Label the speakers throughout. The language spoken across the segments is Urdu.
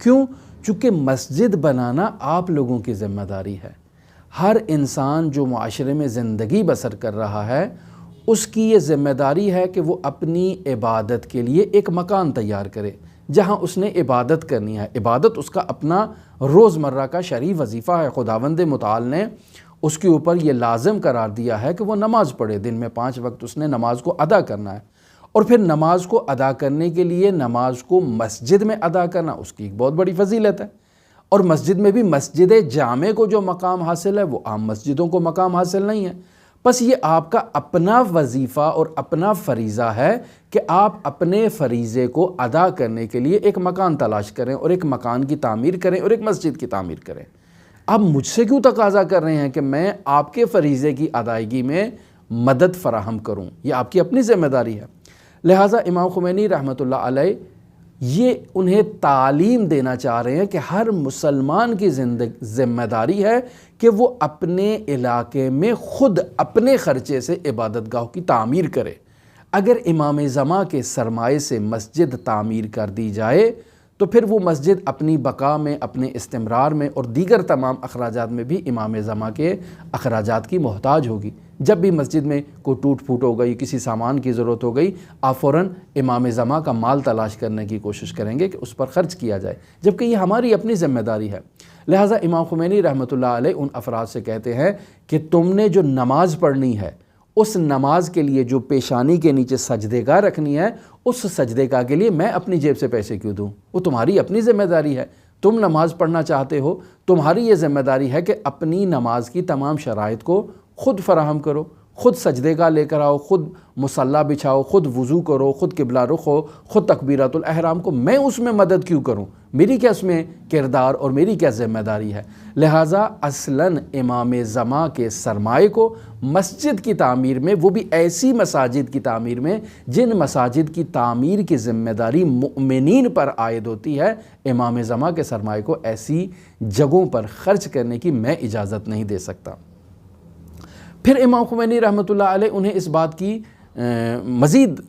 Speaker 1: کیوں؟ چونکہ مسجد بنانا آپ لوگوں کی ذمہ داری ہے۔ ہر انسان جو معاشرے میں زندگی بسر کر رہا ہے اس کی یہ ذمہ داری ہے کہ وہ اپنی عبادت کے لیے ایک مکان تیار کرے جہاں اس نے عبادت کرنی ہے۔ عبادت اس کا اپنا روزمرہ کا شرعی وظیفہ ہے۔ خداوند متعال نے اس کے اوپر یہ لازم قرار دیا ہے کہ وہ نماز پڑھے، دن میں 5 وقت اس نے نماز کو ادا کرنا ہے، اور پھر نماز کو ادا کرنے کے لیے نماز کو مسجد میں ادا کرنا اس کی ایک بہت بڑی فضیلت ہے۔ اور مسجد میں بھی مسجد جامع کو جو مقام حاصل ہے وہ عام مسجدوں کو مقام حاصل نہیں ہے۔ بس یہ آپ کا اپنا وظیفہ اور اپنا فریضہ ہے کہ آپ اپنے فریضے کو ادا کرنے کے لیے ایک مکان تلاش کریں اور ایک مکان کی تعمیر کریں اور ایک مسجد کی تعمیر کریں۔ آپ مجھ سے کیوں تقاضا کر رہے ہیں کہ میں آپ کے فریضے کی ادائیگی میں مدد فراہم کروں؟ یہ آپ کی اپنی ذمہ داری ہے۔ لہٰذا امام خمینی رحمۃ اللہ علیہ یہ انہیں تعلیم دینا چاہ رہے ہیں کہ ہر مسلمان کی ذمہ داری ہے کہ وہ اپنے علاقے میں خود اپنے خرچے سے عبادت گاہ کی تعمیر کرے۔ اگر امام زمان کے سرمایے سے مسجد تعمیر کر دی جائے تو پھر وہ مسجد اپنی بقا میں، اپنے استمرار میں اور دیگر تمام اخراجات میں بھی امام زمان کے اخراجات کی محتاج ہوگی۔ جب بھی مسجد میں کوئی ٹوٹ پھوٹ ہو گئی، کسی سامان کی ضرورت ہو گئی، آپ فوراً امام زمان کا مال تلاش کرنے کی کوشش کریں گے کہ اس پر خرچ کیا جائے، جبکہ یہ ہماری اپنی ذمہ داری ہے۔ لہٰذا امام خمینی رحمۃ اللہ علیہ ان افراد سے کہتے ہیں کہ تم نے جو نماز پڑھنی ہے اس نماز کے لیے جو پیشانی کے نیچے سجدے گاہ رکھنی ہے، اس سجدے گاہ کے لیے میں اپنی جیب سے پیسے کیوں دوں؟ وہ تمہاری اپنی ذمہ داری ہے۔ تم نماز پڑھنا چاہتے ہو، تمہاری یہ ذمہ داری ہے کہ اپنی نماز کی تمام شرائط کو خود فراہم کرو، خود سجدے گاہ لے کر آؤ، خود مصلی بچھاؤ، خود وضو کرو، خود قبلہ رخ ہو، خود تکبیرات الاحرام کو میں اس میں مدد کیوں کروں؟ میری کیا اس میں کردار اور میری کیا ذمہ داری ہے؟ لہٰذا اصلاً امام زمان کے سرمایے کو مسجد کی تعمیر میں، وہ بھی ایسی مساجد کی تعمیر میں جن مساجد کی تعمیر کی ذمہ داری مؤمنین پر عائد ہوتی ہے، امام زمان کے سرمایے کو ایسی جگہوں پر خرچ کرنے کی میں اجازت نہیں دے سکتا۔ پھر امام خمینی رحمۃ اللہ علیہ انہیں اس بات کی مزید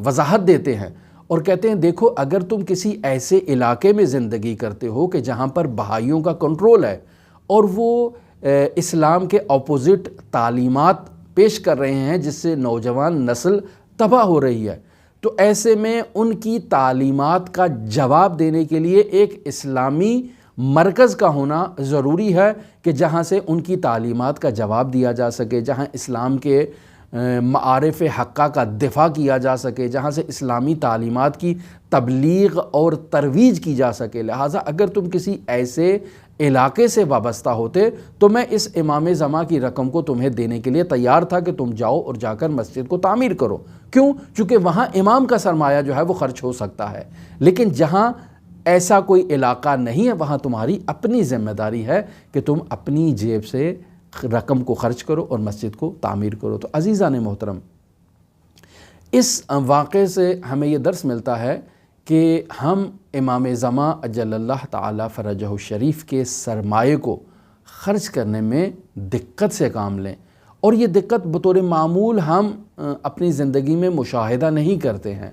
Speaker 1: وضاحت دیتے ہیں اور کہتے ہیں دیکھو، اگر تم کسی ایسے علاقے میں زندگی کرتے ہو کہ جہاں پر بہائیوں کا کنٹرول ہے اور وہ اسلام کے اپوزٹ تعلیمات پیش کر رہے ہیں جس سے نوجوان نسل تباہ ہو رہی ہے، تو ایسے میں ان کی تعلیمات کا جواب دینے کے لیے ایک اسلامی مرکز کا ہونا ضروری ہے کہ جہاں سے ان کی تعلیمات کا جواب دیا جا سکے، جہاں اسلام کے معارف حقہ کا دفاع کیا جا سکے، جہاں سے اسلامی تعلیمات کی تبلیغ اور ترویج کی جا سکے۔ لہٰذا اگر تم کسی ایسے علاقے سے وابستہ ہوتے تو میں اس امام زمان کی رقم کو تمہیں دینے کے لیے تیار تھا کہ تم جاؤ اور جا کر مسجد کو تعمیر کرو۔ کیوں؟ چونکہ وہاں امام کا سرمایہ جو ہے وہ خرچ ہو سکتا ہے، لیکن جہاں ایسا کوئی علاقہ نہیں ہے وہاں تمہاری اپنی ذمہ داری ہے کہ تم اپنی جیب سے رقم کو خرچ کرو اور مسجد کو تعمیر کرو۔ تو عزیزان محترم، اس واقعے سے ہمیں یہ درس ملتا ہے کہ ہم امام زمان اجل اللہ تعالی فرجہ الشریف کے سرمایے کو خرچ کرنے میں دقت سے کام لیں، اور یہ دقت بطور معمول ہم اپنی زندگی میں مشاہدہ نہیں کرتے ہیں۔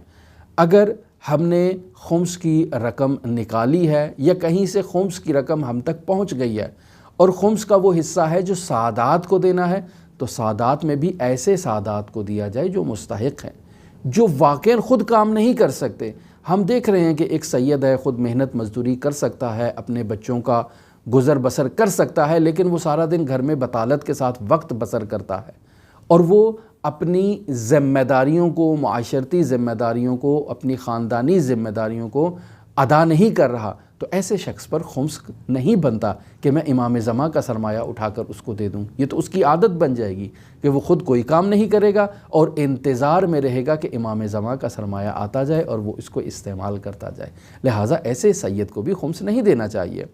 Speaker 1: اگر ہم نے خمس کی رقم نکالی ہے یا کہیں سے خمس کی رقم ہم تک پہنچ گئی ہے اور خمس کا وہ حصہ ہے جو سادات کو دینا ہے، تو سادات میں بھی ایسے سادات کو دیا جائے جو مستحق ہیں، جو واقعاً خود کام نہیں کر سکتے۔ ہم دیکھ رہے ہیں کہ ایک سید ہے، خود محنت مزدوری کر سکتا ہے، اپنے بچوں کا گزر بسر کر سکتا ہے، لیکن وہ سارا دن گھر میں بطالت کے ساتھ وقت بسر کرتا ہے اور وہ اپنی ذمہ داریوں کو، معاشرتی ذمہ داریوں کو، اپنی خاندانی ذمہ داریوں کو ادا نہیں کر رہا، تو ایسے شخص پر خمس نہیں بنتا کہ میں امام زمان کا سرمایہ اٹھا کر اس کو دے دوں۔ یہ تو اس کی عادت بن جائے گی کہ وہ خود کوئی کام نہیں کرے گا اور انتظار میں رہے گا کہ امام زمان کا سرمایہ آتا جائے اور وہ اس کو استعمال کرتا جائے۔ لہٰذا ایسے سید کو بھی خمس نہیں دینا چاہیے،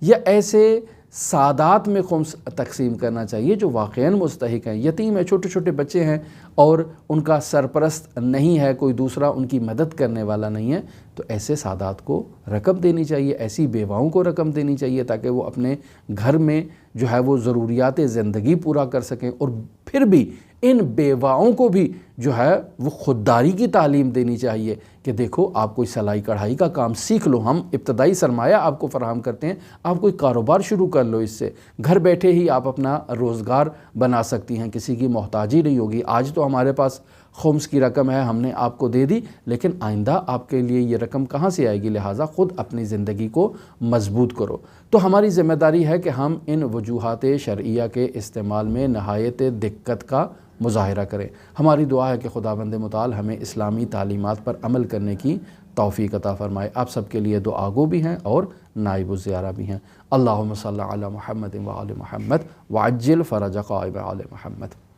Speaker 1: یا ایسے سادات میں خمس تقسیم کرنا چاہیے جو واقعاً مستحق ہیں۔ یتیم ہیں، چھوٹے چھوٹے بچے ہیں اور ان کا سرپرست نہیں ہے، کوئی دوسرا ان کی مدد کرنے والا نہیں ہے، تو ایسے سادات کو رقم دینی چاہیے، ایسی بیواؤں کو رقم دینی چاہیے تاکہ وہ اپنے گھر میں جو ہے وہ ضروریات زندگی پورا کر سکیں، اور پھر بھی ان بیواؤں کو بھی جو ہے وہ خودداری کی تعلیم دینی چاہیے کہ دیکھو آپ کوئی سلائی کڑھائی کا کام سیکھ لو، ہم ابتدائی سرمایہ آپ کو فراہم کرتے ہیں، آپ کوئی کاروبار شروع کر لو، اس سے گھر بیٹھے ہی آپ اپنا روزگار بنا سکتی ہیں، کسی کی محتاجی نہیں ہوگی۔ آج تو ہمارے پاس خمس کی رقم ہے، ہم نے آپ کو دے دی، لیکن آئندہ آپ کے لیے یہ رقم کہاں سے آئے گی؟ لہٰذا خود اپنی زندگی کو مضبوط کرو۔ تو ہماری ذمہ داری ہے کہ ہم ان وجوہات شرعیہ کے استعمال میں نہایت دقت کا مظاہرہ کریں۔ ہماری دعا ہے کہ خداوند متعال ہمیں اسلامی تعلیمات پر عمل کرنے کی توفیق عطا فرمائے۔ آپ سب کے لیے دعا گو بھی ہیں اور نائب الزیارہ بھی ہیں۔ اللہم صلی علی محمد و آل محمد وعجل فرج قائم آل محمد۔